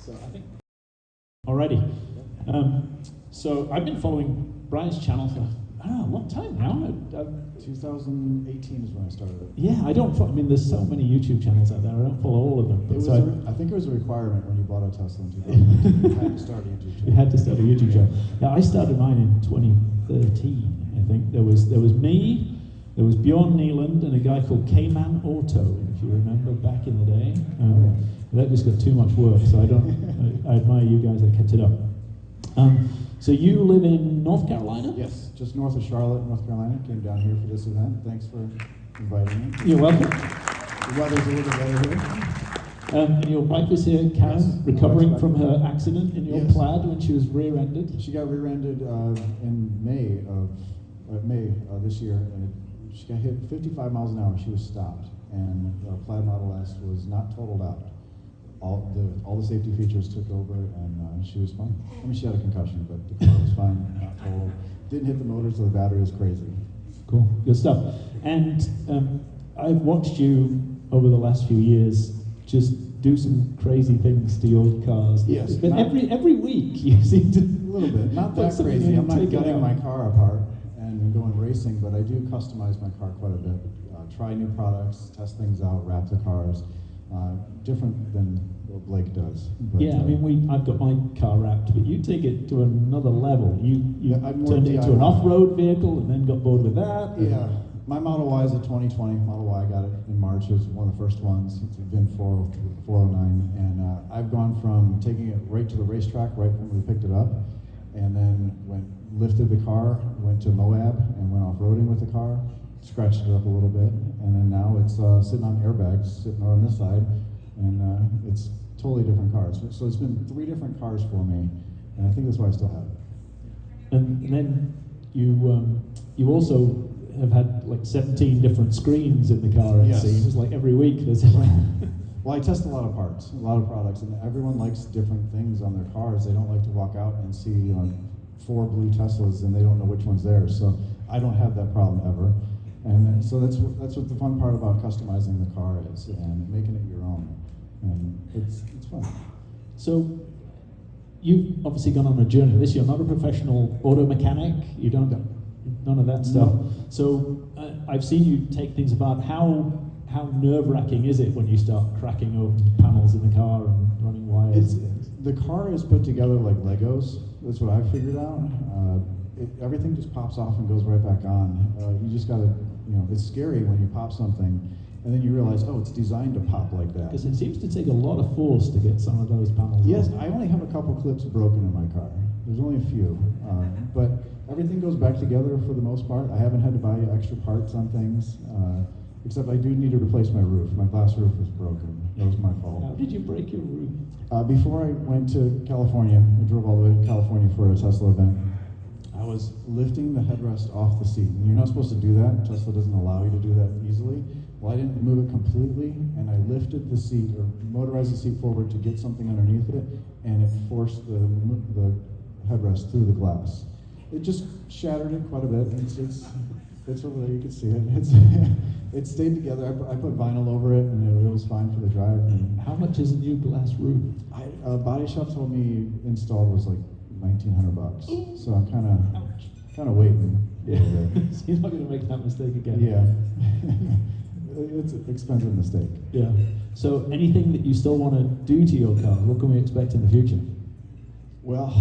So I think already. So I've been following Brian's channel for a long time now. 2018 is when I started it. Yeah, I mean, there's so many YouTube channels out there. I don't follow all of them. I think it was a requirement when you bought a Tesla in 2018. You had to start a YouTube channel. You had to start a YouTube channel. Yeah, I started mine in 2013. I think there was me, there was Bjorn Neeland, and a guy called K-Man Auto, if you remember back in the day. That just got too much work, so I admire you guys that kept it up. So you live in North Carolina? Yes, just north of Charlotte, North Carolina. Came down here for this event. Thanks for inviting me. You're welcome. The weather's a little bit better here. And your wife is here, Karen, Yes, recovering from her accident in your Yes. plaid when she was rear-ended. She got rear-ended in May of this year, and she got hit 55 miles an hour. She was stopped, and the Plaid Model S was not totaled out. All the safety features took over, and she was fine. I mean, she had a concussion, but the car was fine, not totaled. Didn't hit the motors, so the battery was crazy. Cool, good stuff. And I've watched you over the last few years just do some crazy things to your cars. Yes. But every week you seem to... A little bit, not that crazy. I'm not gutting my car apart and going racing, but I do customize my car quite a bit. Try new products, test things out, wrap the cars. Different than what Blake does. But, yeah, I mean, I've got my car wrapped, but you take it to another level. You turned it into an off-road vehicle and then got bored with that. Yeah, my Model Y is a 2020 Model Y. I got it in March. It was one of the first ones. It's been 409, and I've gone from taking it right to the racetrack right when we picked it up, and then lifted the car, went to Moab, and went off-roading with the car. Scratched it up a little bit, and then now it's sitting on airbags, sitting on this side, and it's totally different cars. So it's been 3 different cars for me, and I think that's why I still have it. And then you also have had like 17 different screens in the car, it seems, like every week there's... Well, I test a lot of parts, a lot of products, and everyone likes different things on their cars. They don't like to walk out and see 4 blue Teslas and they don't know which one's theirs, so I don't have that problem ever. And so that's what the fun part about customizing the car is, and making it your own, and it's fun. So you've obviously gone on a journey. You're not a professional auto mechanic. You don't none of that stuff. No. So I've seen you take things apart. How nerve-wracking is it when you start cracking open panels in the car and running wires? The car is put together like Legos. That's what I figured out. Everything just pops off and goes right back on. You just gotta, it's scary when you pop something and then you realize, oh, it's designed to pop like that. Because it seems to take a lot of force to get some of those panels Yes, off. I only have a couple clips broken in my car. There's only a few. But everything goes back together for the most part. I haven't had to buy extra parts on things, except I do need to replace my roof. My glass roof is broken. That was my fault. How did you break your roof? Before I went to California, I drove all the way to California for a Tesla event. I was lifting the headrest off the seat, and you're not supposed to do that. Tesla doesn't allow you to do that easily. Well, I didn't move it completely, and I lifted the seat, or motorized the seat forward to get something underneath it, and it forced the headrest through the glass. It just shattered it quite a bit. It's over there, you can see it. It stayed together. I put vinyl over it, and it was fine for the drive. And how much is a new glass roof? Body shop told me installed was like $1,900. So I'm kind of waiting. Yeah. So you're not going to make that mistake again. Yeah. It's an expensive mistake. Yeah. So anything that you still want to do to your car, what can we expect in the future? Well,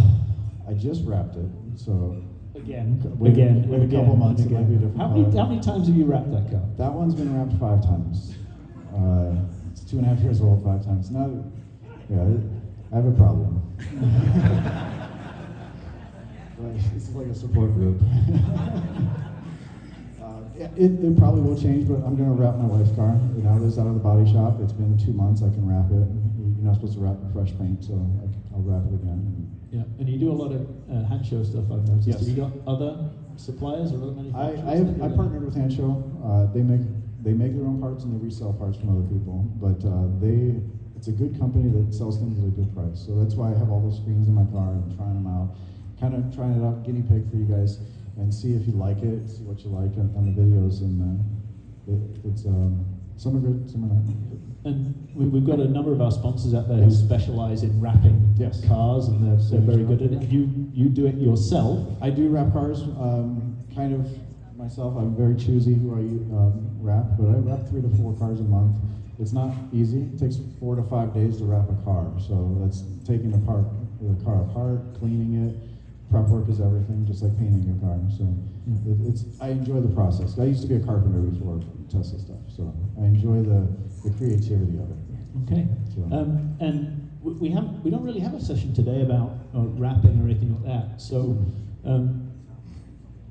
I just wrapped it, so again, wait a couple months, it might be a different color. How many times have you wrapped that car? That one's been wrapped 5 times. It's 2.5 years old, 5 times. Now, yeah, I have a problem. This is like a support group. It probably will change, but I'm going to wrap my wife's car. Now that it's out of the body shop, it's been 2 months, I can wrap it. You're not supposed to wrap with fresh paint, so I'll wrap it again. Yeah, and you do a lot of hand show stuff, I've noticed. Yes. Have you got other suppliers or other manufacturers? I partnered with Hand Show. They make their own parts and they resell parts from other people, but it's a good company that sells things at a good price. So that's why I have all those screens in my car and trying them out, kind of trying it out, guinea pig for you guys, and see if you like it, see what you like on the videos, and it's Some are good, some are not. And we've got a number of our sponsors out there who specialize in wrapping Yes. cars, and they're very good at it. You do it yourself. I do wrap cars, kind of myself. I'm very choosy who I wrap, but I wrap 3 to 4 cars a month. It's not easy. It takes 4 to 5 days to wrap a car. So that's taking the car apart, cleaning it. Prep work is everything, just like painting a car. So I enjoy the process. I used to be a carpenter before Tesla stuff, so I enjoy the creativity of it. Okay. So. And we don't really have a session today about wrapping or anything like that. So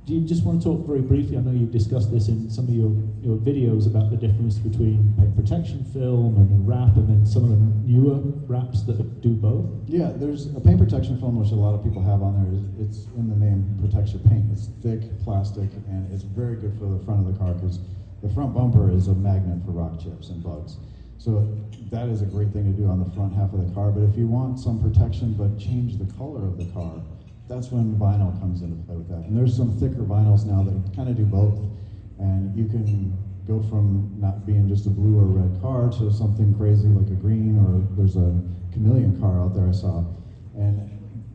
do you just want to talk very briefly? I know you've discussed this in some of your videos about the difference between paint protection film and a wrap, and then some of the newer wraps that do both. Yeah, there's a paint protection film, which a lot of people have on there. It's in the name, protects your paint. It's thick plastic, and it's very good for the front of the car because the front bumper is a magnet for rock chips and bugs. So that is a great thing to do on the front half of the car. But if you want some protection but change the color of the car, that's when vinyl comes into play with that. And there's some thicker vinyls now that kind of do both. And you can go from not being just a blue or red car to something crazy like a green, or there's a chameleon car out there I saw. And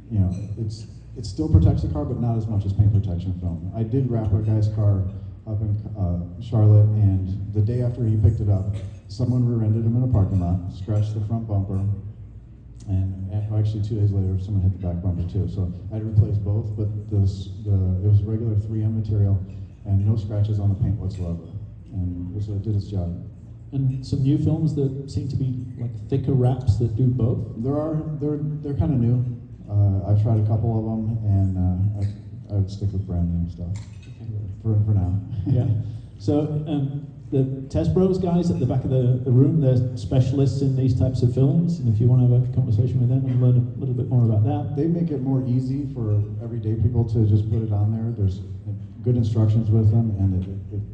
you know, it still protects the car, but not as much as paint protection film. I did wrap a guy's car up in Charlotte, and the day after he picked it up, someone rear-ended him in a parking lot, scratched the front bumper, and actually 2 days later, someone hit the back bumper too. So I had to replace both, but it was regular 3M material and no scratches on the paint whatsoever. And so it did its job. And some new films that seem to be like thicker wraps that do both. They're kind of new. I've tried a couple of them, and I would stick with brand name stuff for now. Yeah. So the Test Bros guys at the back of the room, they're specialists in these types of films, and if you want to have a conversation with them and learn a little bit more about that. They make it more easy for everyday people to just put it on there. There's good instructions with them, and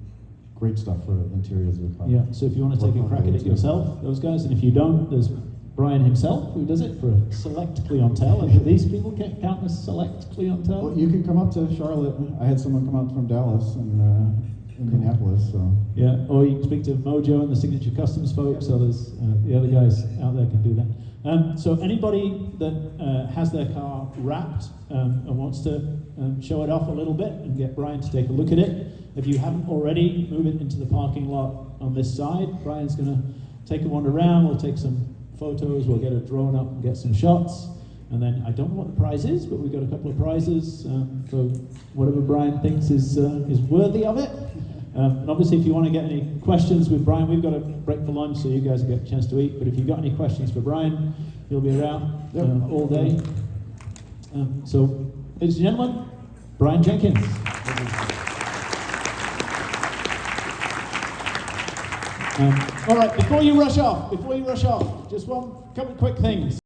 great stuff for interiors of the car. Yeah, so if you want to take a crack at it yourself, those guys, and if you don't, there's Brian himself, who does it for a select clientele, and these people can't count as select clientele. Well, you can come up to Charlotte. I had someone come out from Dallas and Indianapolis, so. Yeah, or you can speak to Mojo and the Signature Customs folks, so there's the other guys out there can do that. So anybody that has their car wrapped and wants to show it off a little bit and get Brian to take a look at it, if you haven't already, move it into the parking lot on this side. Brian's going to take a wander around, we'll take some photos, we'll get a drone up and get some shots. And then I don't know what the prize is, but we've got a couple of prizes for whatever Brian thinks is worthy of it. And obviously, if you want to get any questions with Brian, we've got a break for lunch, so you guys will get a chance to eat. But if you've got any questions for Brian, he'll be around all day. So, ladies and gentlemen, Brian Jenkins. All right, before you rush off, just couple of quick things.